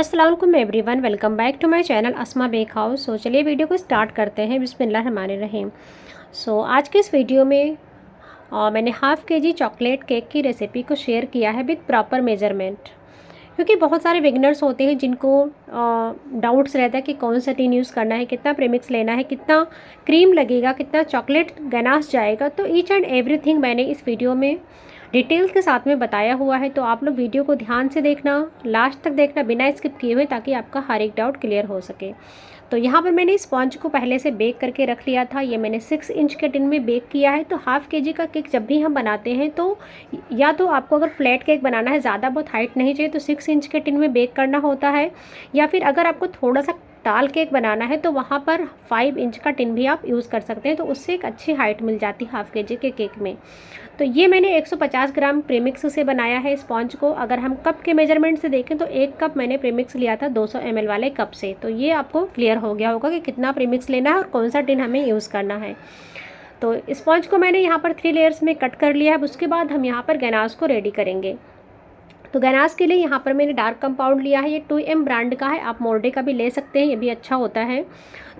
अस्सलाम वालेकुम everyone, welcome back to my channel Asma bake house. चलिए वीडियो को स्टार्ट करते हैं। बिस्मिल्लाहिर्रहमानिर्रहीम। आज के इस वीडियो में मैंने हाफ़ केजी चॉकलेट केक की रेसिपी को शेयर किया है विद प्रॉपर मेजरमेंट, क्योंकि बहुत सारे बिगनर्स होते हैं जिनको डाउट्स रहता है कि कौन सा टिन यूज़ करना है, कितना प्रीमिक्स लेना है, कितना क्रीम लगेगा, कितना चॉकलेट गनाश जाएगा। तो ईच एंड एवरीथिंग मैंने इस वीडियो में डिटेल्स के साथ में बताया हुआ है। तो आप लोग वीडियो को ध्यान से देखना, लास्ट तक देखना बिना स्किप किए हुए, ताकि आपका हर एक डाउट क्लियर हो सके। तो यहाँ पर मैंने स्पॉन्ज को पहले से बेक करके रख लिया था। ये मैंने 6 इंच के टिन में बेक किया है। तो हाफ़ केजी का केक जब भी हम बनाते हैं तो या तो आपको अगर फ्लैट केक बनाना है, ज़्यादा बहुत हाइट नहीं चाहिए, तो 6 इंच के टिन में बेक करना होता है, या फिर अगर आपको थोड़ा सा टाल केक बनाना है तो वहाँ पर 5 इंच का टिन भी आप यूज़ कर सकते हैं। तो उससे एक अच्छी हाइट मिल जाती है हाफ़ केजी के केक में। तो ये मैंने 150 ग्राम प्रीमिक्स से बनाया है स्पॉन्ज को। अगर हम कप के मेजरमेंट से देखें तो 1 कप मैंने प्रीमिक्स लिया था 200 ml वाले कप से। तो ये आपको क्लियर हो गया होगा कि कितना प्रीमिक्स लेना है और कौन सा टिन हमें यूज़ करना है। तो स्पॉन्ज को मैंने यहाँ पर 3 लेयर्स में कट कर लिया है। उसके बाद हम यहाँ पर गनाश को रेडी करेंगे। तो गनाश के लिए यहाँ पर मैंने डार्क कंपाउंड लिया है। ये 2M ब्रांड का है, आप मोर्डे का भी ले सकते हैं, ये भी अच्छा होता है।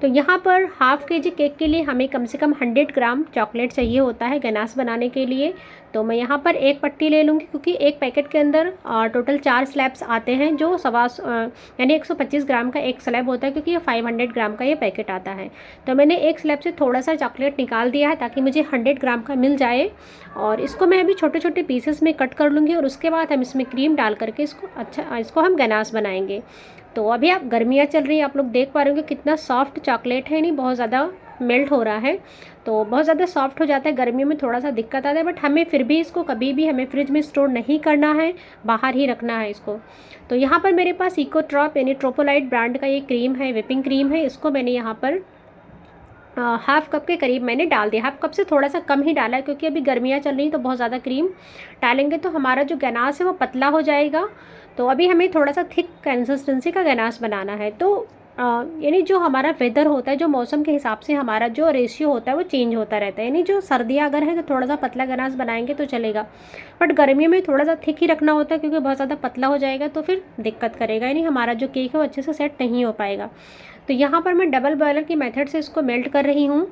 तो यहाँ पर हाफ़ केजी केक के लिए हमें कम से कम 100 ग्राम चॉकलेट चाहिए होता है गनाश बनाने के लिए। तो मैं यहाँ पर एक पट्टी ले लूँगी, क्योंकि एक पैकेट के अंदर टोटल 4 स्लैब्स आते हैं, जो यानी 125 ग्राम का एक स्लैब होता है, क्योंकि ये 500 ग्राम का ये पैकेट आता है। तो मैंने एक स्लैब से थोड़ा सा चॉकलेट निकाल दिया है ताकि मुझे 100 ग्राम का मिल जाए। और इसको मैं अभी छोटे छोटे पीसेस में कट कर लूँगी, और उसके बाद हम इसमें क्रीम डाल करके इसको हम गनाश बनाएंगे। तो अभी आप गर्मियाँ चल रही हैं, आप लोग देख पा रहे होंगे कितना सॉफ्ट चॉकलेट है, नहीं बहुत ज़्यादा मेल्ट हो रहा है। तो बहुत ज़्यादा सॉफ्ट हो जाता है, गर्मियों में थोड़ा सा दिक्कत आता है, बट हमें फिर भी इसको कभी भी हमें फ्रिज में स्टोर नहीं करना है, बाहर ही रखना है इसको। तो यहाँ पर मेरे पास इकोट्रॉप यानी ट्रोपोलाइट ब्रांड का ये क्रीम है, व्हिपिंग क्रीम है। इसको मैंने यहाँ पर हाफ़ कप के करीब मैंने डाल दिया। हाफ़ कप से थोड़ा सा कम ही डाला है, क्योंकि अभी गर्मियाँ चल रही हैं, तो बहुत ज़्यादा क्रीम डालेंगे तो हमारा जो गनाश है वो पतला हो जाएगा। तो अभी हमें थोड़ा सा थिक कंसिस्टेंसी का गनाश बनाना है। तो यानी जो हमारा वेदर होता है, जो मौसम के हिसाब से हमारा जो रेशियो होता है वो चेंज होता रहता है। यानी जो सर्दियाँ अगर है तो थोड़ा सा पतला गनाश बनाएंगे तो चलेगा, बट गर्मियों में थोड़ा सा थिक ही रखना होता है, क्योंकि बहुत ज़्यादा पतला हो जाएगा तो फिर दिक्कत करेगा, यानी हमारा जो केक है वो अच्छे से सेट नहीं हो पाएगा। तो यहाँ पर मैं डबल बॉयलर की मेथड से इसको मेल्ट कर रही हूँ।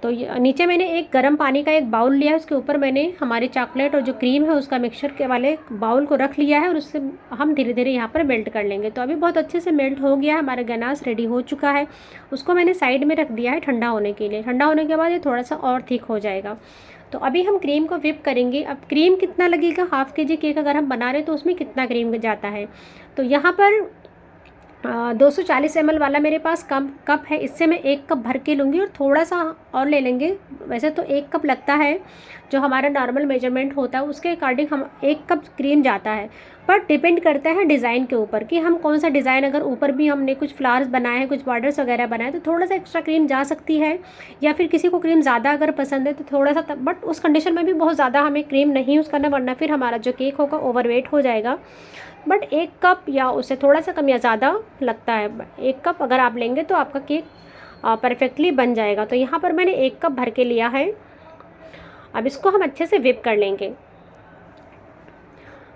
तो नीचे मैंने एक गर्म पानी का एक बाउल लिया है, उसके ऊपर मैंने हमारे चॉकलेट और जो क्रीम है उसका मिक्सचर के वाले बाउल को रख लिया है, और उससे हम धीरे धीरे यहाँ पर मेल्ट कर लेंगे। तो अभी बहुत अच्छे से मेल्ट हो गया है, हमारा गनाश रेडी हो चुका है। उसको मैंने साइड में रख दिया है ठंडा होने के लिए। ठंडा होने के बाद ये थोड़ा सा और थिक हो जाएगा। तो अभी हम क्रीम को व्हिप करेंगे। अब क्रीम कितना लगेगा, हाफ़ केजी केक अगर हम बना रहे हैं तो उसमें कितना क्रीम जाता है। तो यहाँ पर 240 ml वाला मेरे पास कप है, इससे मैं 1 कप भर के लूँगी और थोड़ा सा और ले लेंगे। वैसे तो 1 कप लगता है, जो हमारा नॉर्मल मेजरमेंट होता है उसके अकॉर्डिंग हम 1 कप क्रीम जाता है। पर डिपेंड करता है डिज़ाइन के ऊपर कि हम कौन सा डिज़ाइन, अगर ऊपर भी हमने कुछ फ्लावर्स बनाए हैं, कुछ बॉर्डर्स वगैरह बनाए, तो थोड़ा सा एक्स्ट्रा क्रीम जा सकती है। या फिर किसी को क्रीम ज़्यादा अगर पसंद है तो थोड़ा सा, बट उस कंडीशन में भी बहुत ज़्यादा हमें क्रीम नहीं यूज़ करना, वरना फिर हमारा जो केक होगा ओवरवेट हो जाएगा। बट 1 कप या उससे थोड़ा सा कम या ज़्यादा लगता है। 1 कप अगर आप लेंगे तो आपका केक परफेक्टली बन जाएगा। तो यहाँ पर मैंने 1 कप भर के लिया है। अब इसको हम अच्छे से व्हिप कर लेंगे।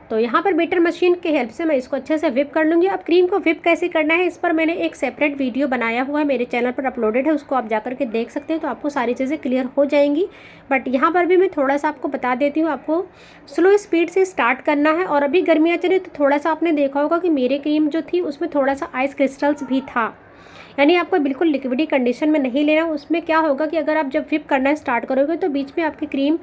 तो यहाँ पर बीटर मशीन की हेल्प से मैं इसको अच्छे से व्हिप कर लूँगी। अब क्रीम को व्हिप कैसे करना है, इस पर मैंने एक सेपरेट वीडियो बनाया हुआ है, मेरे चैनल पर अपलोडेड है, उसको आप जाकर के देख सकते हैं। तो आपको सारी चीज़ें क्लियर हो जाएंगी। बट यहाँ पर भी मैं थोड़ा सा आपको बता देती हूँ, आपको स्लो स्पीड से स्टार्ट करना है। और अभी गर्मियाँ चली तो थोड़ा सा आपने देखा होगा कि मेरी क्रीम जो थी उसमें थोड़ा सा आइस क्रिस्टल्स भी था, यानी आपको बिल्कुल लिक्विडी कंडीशन में नहीं लेना। उसमें क्या होगा कि अगर आप जब व्हिप करना स्टार्ट करोगे तो बीच में आपकी क्रीम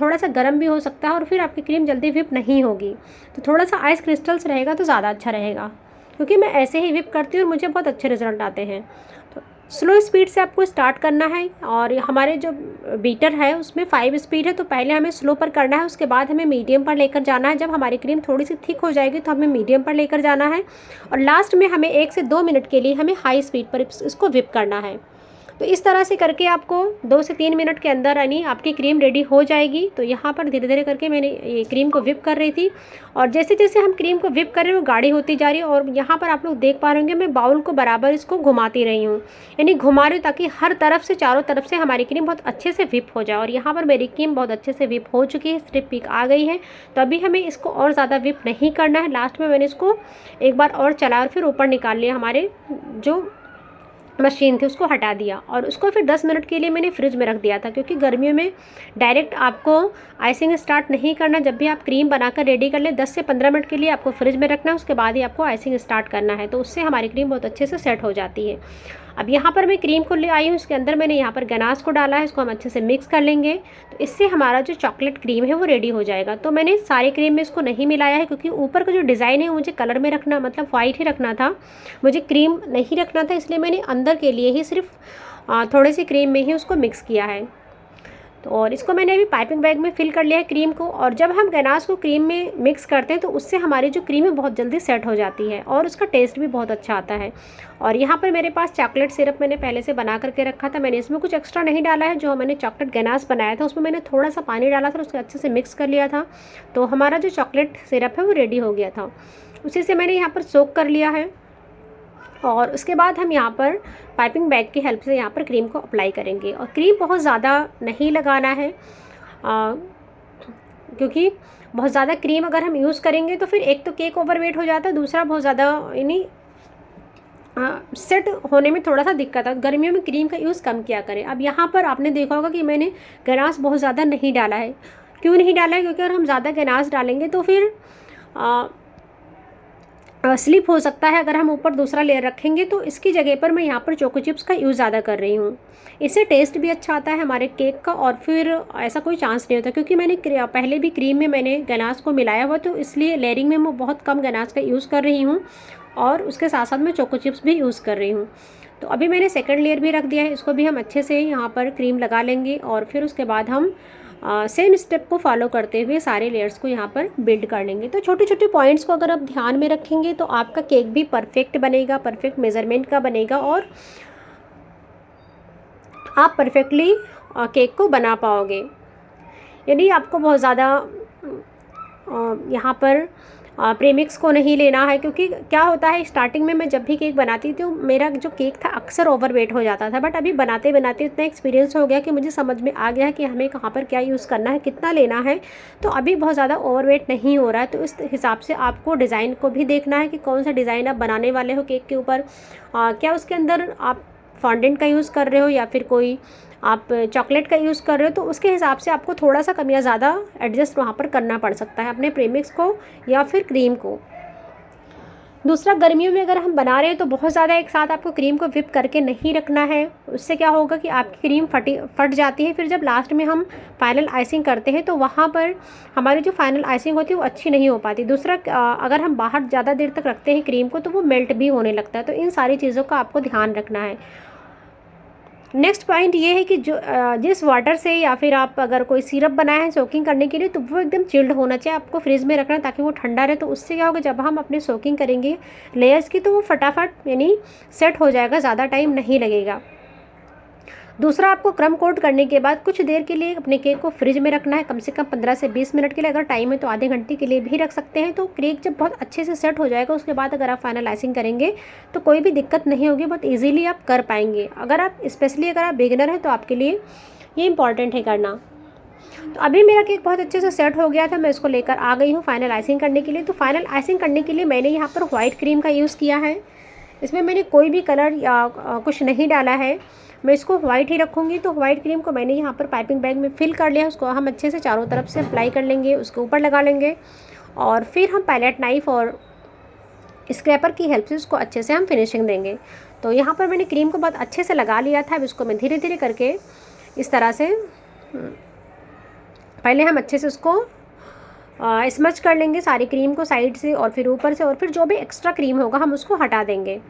थोड़ा सा गर्म भी हो सकता है, और फिर आपकी क्रीम जल्दी व्हिप नहीं होगी। तो थोड़ा सा आइस क्रिस्टल्स रहेगा तो ज़्यादा अच्छा रहेगा, क्योंकि मैं ऐसे ही व्हिप करती हूँ और मुझे बहुत अच्छे रिजल्ट आते हैं। तो स्लो स्पीड से आपको स्टार्ट करना है। और हमारे जो बीटर है उसमें 5 स्पीड है, तो पहले हमें स्लो पर करना है, उसके बाद हमें मीडियम पर लेकर जाना है। जब हमारी क्रीम थोड़ी सी थिक हो जाएगी तो हमें मीडियम पर लेकर जाना है, और लास्ट में हमें 1 से 2 मिनट के लिए हमें हाई स्पीड पर इसको व्हिप करना है। तो इस तरह से करके आपको 2 से 3 मिनट के अंदर यानी आपकी क्रीम रेडी हो जाएगी। तो यहाँ पर धीरे धीरे करके मैंने ये क्रीम को व्हिप कर रही थी, और जैसे जैसे हम क्रीम को व्हिप कर रहे हैं वो गाढ़ी होती जा रही है। और यहाँ पर आप लोग देख पा रहे होंगे मैं बाउल को बराबर इसको घुमाती रही हूँ, यानी घुमा रही हूँ ताकि हर तरफ से, चारों तरफ से हमारी क्रीम बहुत अच्छे से व्हिप हो जाए। और यहाँ पर मेरी क्रीम बहुत अच्छे से व्हिप हो चुकी है, स्ट्रिप पीक आ गई है। तो अभी हमें इसको और ज़्यादा व्हिप नहीं करना है। लास्ट में मैंने इसको एक बार और चला और फिर ऊपर निकाल लिया, हमारे जो मशीन थी उसको हटा दिया, और उसको फिर 10 मिनट के लिए मैंने फ्रिज में रख दिया था, क्योंकि गर्मियों में डायरेक्ट आपको आइसिंग स्टार्ट नहीं करना। जब भी आप क्रीम बनाकर रेडी कर ले 10 से 15 मिनट के लिए आपको फ्रिज में रखना है, उसके बाद ही आपको आइसिंग स्टार्ट करना है। तो उससे हमारी क्रीम बहुत अच्छे से सेट हो जाती है। अब यहाँ पर मैं क्रीम को ले आई हूँ, इसके अंदर मैंने यहाँ पर गनाश को डाला है, इसको हम अच्छे से मिक्स कर लेंगे। तो इससे हमारा जो चॉकलेट क्रीम है वो रेडी हो जाएगा। तो मैंने सारे क्रीम में इसको नहीं मिलाया है, क्योंकि ऊपर का जो डिज़ाइन है मुझे कलर में रखना, मतलब वाइट ही रखना था, मुझे क्रीम नहीं रखना था, इसलिए मैंने अंदर के लिए ही सिर्फ थोड़ी सी क्रीम में ही उसको मिक्स किया है। तो और इसको मैंने अभी पाइपिंग बैग में फिल कर लिया है क्रीम को। और जब हम गनाश को क्रीम में मिक्स करते हैं तो उससे हमारी जो क्रीम है बहुत जल्दी सेट हो जाती है, और उसका टेस्ट भी बहुत अच्छा आता है। और यहाँ पर मेरे पास चॉकलेट सिरप मैंने पहले से बना करके रखा था, मैंने इसमें कुछ एक्स्ट्रा नहीं डाला है। जो मैंने चॉकलेट गनाश बनाया था उसमें मैंने थोड़ा सा पानी डाला था, उसको अच्छे से मिक्स कर लिया था। तो हमारा जो चॉकलेट सिरप है वो रेडी हो गया था, उसी से मैंने यहाँ पर सोक कर लिया है। और उसके बाद हम यहाँ पर पाइपिंग बैग की हेल्प से यहाँ पर क्रीम को अप्लाई करेंगे। और क्रीम बहुत ज़्यादा नहीं लगाना है, क्योंकि बहुत ज़्यादा क्रीम अगर हम यूज़ करेंगे तो फिर एक तो केक ओवरवेट हो जाता है, दूसरा बहुत ज़्यादा यानी सेट होने में थोड़ा सा दिक्कत है। गर्मियों में क्रीम का यूज़ कम किया करें। अब यहाँ पर आपने देखा होगा कि मैंने गनाश बहुत ज़्यादा नहीं डाला है। क्यों नहीं डाला है? क्योंकि अगर हम ज़्यादा गनाश डालेंगे तो फिर स्लिप हो सकता है। अगर हम ऊपर दूसरा लेयर रखेंगे तो इसकी जगह पर मैं यहाँ पर चोको चिप्स का यूज़ ज़्यादा कर रही हूँ। इससे टेस्ट भी अच्छा आता है हमारे केक का, और फिर ऐसा कोई चांस नहीं होता, क्योंकि मैंने पहले भी क्रीम में मैंने गनाश को मिलाया हुआ, तो इसलिए लेयरिंग में मैं बहुत कम गनाश का यूज़ कर रही हूँ, और उसके साथ साथ मैं चोको चिप्स भी यूज़ कर रही हूँ। तो अभी मैंने सेकंड लेयर भी रख दिया है, इसको भी हम अच्छे से यहाँ पर क्रीम लगा लेंगे, और फिर उसके बाद हम सेम स्टेप को फॉलो करते हुए सारे लेयर्स को यहाँ पर बिल्ड कर लेंगे। तो छोटे छोटे पॉइंट्स को अगर आप ध्यान में रखेंगे तो आपका केक भी परफेक्ट बनेगा, परफेक्ट मेज़रमेंट का बनेगा, और आप परफेक्टली केक को बना पाओगे। यदि आपको बहुत ज़्यादा यहाँ पर प्रीमिक्स को नहीं लेना है, क्योंकि क्या होता है स्टार्टिंग में मैं जब भी केक बनाती थी तो मेरा जो केक था अक्सर ओवरवेट हो जाता था। बट अभी बनाते बनाते इतना एक्सपीरियंस हो गया कि मुझे समझ में आ गया है कि हमें कहाँ पर क्या यूज़ करना है, कितना लेना है। तो अभी बहुत ज़्यादा ओवरवेट नहीं हो रहा है। तो इस हिसाब से आपको डिज़ाइन को भी देखना है कि कौन सा डिज़ाइन आप बनाने वाले हो केक के ऊपर। क्या उसके अंदर आप फॉन्डेंट का यूज़ कर रहे हो या फिर कोई आप चॉकलेट का यूज़ कर रहे हो, तो उसके हिसाब से आपको थोड़ा सा कम या ज़्यादा एडजस्ट वहाँ पर करना पड़ सकता है अपने प्रीमिक्स को या फिर क्रीम को। दूसरा, गर्मियों में अगर हम बना रहे हैं तो बहुत ज़्यादा एक साथ आपको क्रीम को व्हिप करके नहीं रखना है। उससे क्या होगा कि आपकी क्रीम फट जाती है। फिर जब लास्ट में हम फाइनल आइसिंग करते हैं तो वहाँ पर हमारी जो फाइनल आइसिंग होती है वो अच्छी नहीं हो पाती। दूसरा, अगर हम बाहर ज़्यादा देर तक रखते हैं क्रीम को तो वो मेल्ट भी होने लगता है। तो इन सारी चीज़ों का आपको ध्यान रखना है। नेक्स्ट पॉइंट ये है कि जो जिस वाटर से या फिर आप अगर कोई सिरप बनाए हैं सोकिंग करने के लिए तो वो एकदम चिल्ड होना चाहिए, आपको फ्रिज में रखना ताकि वो ठंडा रहे। तो उससे क्या होगा, जब हम अपने सोकिंग करेंगे लेयर्स की तो वो फटाफट यानी सेट हो जाएगा, ज़्यादा टाइम नहीं लगेगा। दूसरा, आपको क्रम कोट करने के बाद कुछ देर के लिए अपने केक को फ्रिज में रखना है, कम से कम 15 से 20 मिनट के लिए। अगर टाइम है तो आधे घंटे के लिए भी रख सकते हैं। तो केक जब बहुत अच्छे से सेट हो जाएगा उसके बाद अगर आप फाइनल आइसिंग करेंगे तो कोई भी दिक्कत नहीं होगी, बहुत ईजीली आप कर पाएंगे। अगर आप स्पेशली अगर आप बिगिनर हैं तो आपके लिए ये इंपॉर्टेंट है करना। तो अभी मेरा केक बहुत अच्छे से सेट हो गया था, मैं इसको लेकर आ गई हूँ फाइनल आइसिंग करने के लिए। तो फाइनल आइसिंग करने के लिए मैंने यहाँ पर वाइट क्रीम का यूज़ किया है। इसमें मैंने कोई भी कलर या कुछ नहीं डाला है, मैं इसको वाइट ही रखूँगी। तो वाइट क्रीम को मैंने यहाँ पर पाइपिंग बैग में फिल कर लिया, उसको हम अच्छे से चारों तरफ से अप्लाई कर लेंगे, उसके ऊपर लगा लेंगे, और फिर हम पैलेट नाइफ़ और स्क्रैपर की हेल्प से उसको अच्छे से हम फिनिशिंग देंगे। तो यहाँ पर मैंने क्रीम को बहुत अच्छे से लगा लिया था। अब इसको मैं धीरे धीरे करके इस तरह से पहले हम अच्छे से उसको स्मच कर लेंगे सारी क्रीम को साइड से और फिर ऊपर से, और फिर जो भी एक्स्ट्रा क्रीम होगा हम उसको हटा देंगे।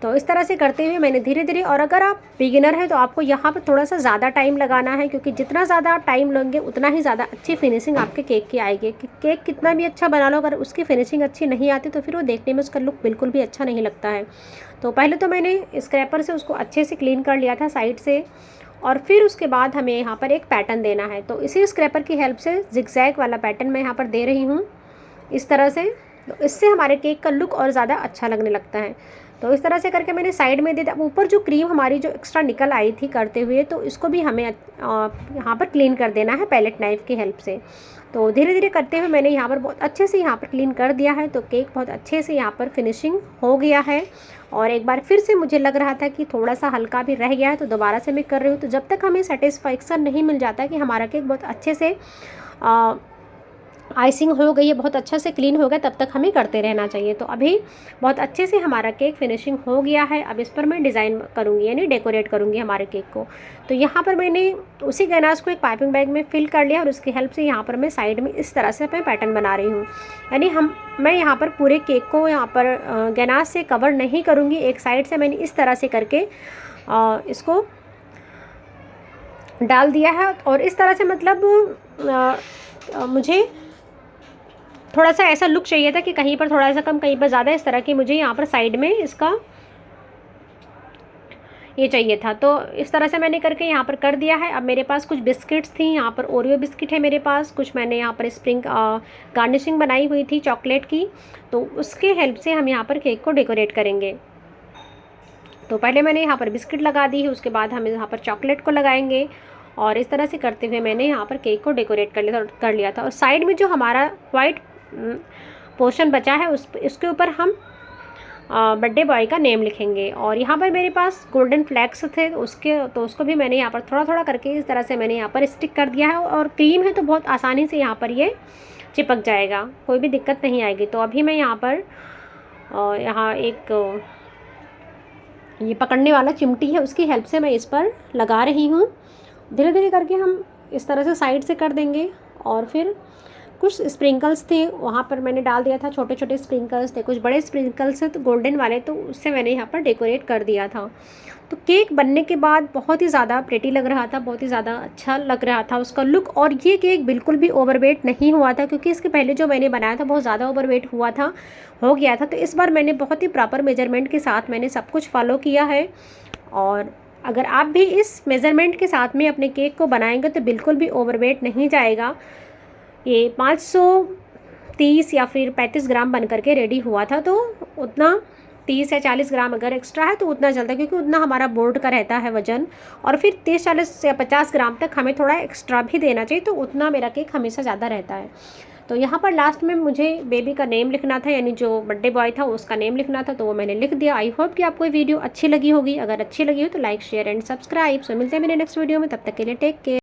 तो इस तरह से करते हुए मैंने धीरे धीरे, और अगर आप बिगिनर हैं तो आपको यहाँ पर थोड़ा सा ज़्यादा टाइम लगाना है, क्योंकि जितना ज़्यादा आप टाइम लेंगे उतना ही ज़्यादा अच्छी फिनिशिंग आपके केक की आएगी। कि केक कितना भी अच्छा बना लो, अगर उसकी फिनिशिंग अच्छी नहीं आती तो फिर वो देखने में उसका लुक बिल्कुल भी अच्छा नहीं लगता है। तो पहले तो मैंने स्क्रैपर से उसको अच्छे से क्लीन कर लिया था साइड से, और फिर उसके बाद हमें यहाँ पर एक पैटर्न देना है। तो इसी स्क्रैपर की हेल्प से जिगजैग वाला पैटर्न मैं यहाँ पर दे रही हूँ इस तरह से। तो इससे हमारे केक का लुक और ज़्यादा अच्छा लगने लगता है। तो इस तरह से करके मैंने साइड में दे दिया। ऊपर जो क्रीम हमारी जो एक्स्ट्रा निकल आई थी करते हुए, तो इसको भी हमें यहाँ पर क्लीन कर देना है पैलेट नाइफ़ की हेल्प से। तो धीरे धीरे करते हुए मैंने यहाँ पर बहुत अच्छे से यहाँ पर क्लीन कर दिया है। तो केक बहुत अच्छे से यहाँ पर फिनिशिंग हो गया है। और एक बार फिर से मुझे लग रहा था कि थोड़ा सा हल्का भी रह गया है, तो दोबारा से मैं कर रही हूँ। तो जब तक हमें सेटिस्फैक्शन नहीं मिल जाता कि हमारा केक बहुत अच्छे से आइसिंग हो गई है, बहुत अच्छा से क्लीन हो गया, तब तक हमें करते रहना चाहिए। तो अभी बहुत अच्छे से हमारा केक फिनिशिंग हो गया है। अब इस पर मैं डिज़ाइन करूँगी, यानी डेकोरेट करूँगी हमारे केक को। तो यहाँ पर मैंने उसी गनाश को एक पाइपिंग बैग में फिल कर लिया, और उसकी हेल्प से यहाँ पर मैं साइड में इस तरह से मैं पैटर्न बना रही हूँ। यानी मैं यहाँ पर पूरे केक को यहाँ पर गनाश से कवर नहीं करूँगी। एक साइड से मैंने इस तरह से करके इसको डाल दिया है। और इस तरह से मतलब मुझे थोड़ा सा ऐसा लुक चाहिए था कि कहीं पर थोड़ा सा कम, कहीं पर ज़्यादा, इस तरह की मुझे यहाँ पर साइड में इसका ये चाहिए था। तो इस तरह से मैंने करके यहाँ पर कर दिया है। अब मेरे पास कुछ बिस्किट्स थी, यहाँ पर ओरियो बिस्किट है मेरे पास, कुछ मैंने यहाँ पर स्प्रिंग गार्निशिंग बनाई हुई थी चॉकलेट की। तो उसके हेल्प से हम यहाँ पर केक को डेकोरेट करेंगे। तो पहले मैंने यहाँ पर बिस्किट लगा दी है, उसके बाद हम यहाँ पर चॉकलेट को लगाएंगे। और इस तरह से करते हुए मैंने यहाँ पर केक को डेकोरेट कर लिया था। और साइड में जो हमारा वाइट पोर्शन बचा है उसके ऊपर हम बर्थडे बॉय का नेम लिखेंगे। और यहाँ पर मेरे पास गोल्डन फ्लैक्स थे, तो उसको भी मैंने यहाँ पर थोड़ा थोड़ा करके इस तरह से मैंने यहाँ पर स्टिक कर दिया है। और क्रीम है तो बहुत आसानी से यहाँ पर ये चिपक जाएगा, कोई भी दिक्कत नहीं आएगी। तो अभी मैं यहाँ पर यहाँ एक ये पकड़ने वाला चिमटी है, उसकी हेल्प से मैं इस पर लगा रही हूँ। धीरे धीरे करके हम इस तरह से साइड से कर देंगे। और फिर कुछ स्प्रिंकल्स थे वहाँ पर मैंने डाल दिया था, छोटे छोटे स्प्रिंकल्स थे, कुछ बड़े स्प्रिंकल्स थे तो गोल्डन वाले, तो उससे मैंने यहाँ पर डेकोरेट कर दिया था। तो केक बनने के बाद बहुत ही ज़्यादा प्रेटी लग रहा था, बहुत ही ज़्यादा अच्छा लग रहा था उसका लुक। और ये केक बिल्कुल भी ओवरवेट नहीं हुआ था, क्योंकि इसके पहले जो मैंने बनाया था बहुत ज़्यादा ओवरवेट हो गया था। तो इस बार मैंने बहुत ही प्रॉपर मेजरमेंट के साथ मैंने सब कुछ फॉलो किया है। और अगर आप भी इस मेज़रमेंट के साथ में अपने केक को बनाएंगे तो बिल्कुल भी ओवरवेट नहीं जाएगा। ये 530 या फिर 35 ग्राम बन करके रेडी हुआ था। तो उतना 30 या 40 ग्राम अगर एक्स्ट्रा है तो उतना चलता है, क्योंकि उतना हमारा बोर्ड का रहता है वज़न। और फिर 30, 40 या 50 ग्राम तक हमें थोड़ा एक्स्ट्रा भी देना चाहिए, तो उतना मेरा केक हमेशा ज़्यादा रहता है। तो यहाँ पर लास्ट में मुझे बेबी का नेम लिखना था, यानी जो बर्थडे बॉय था उसका नेम लिखना था, तो वो मैंने लिख दिया। आई होप कि आपको ये वीडियो अच्छी लगी होगी। अगर अच्छी लगी हो तो लाइक, शेयर एंड सब्सक्राइब। सो मिलते हैं मेरे नेक्स्ट वीडियो में, तब तक के लिए टेक केयर।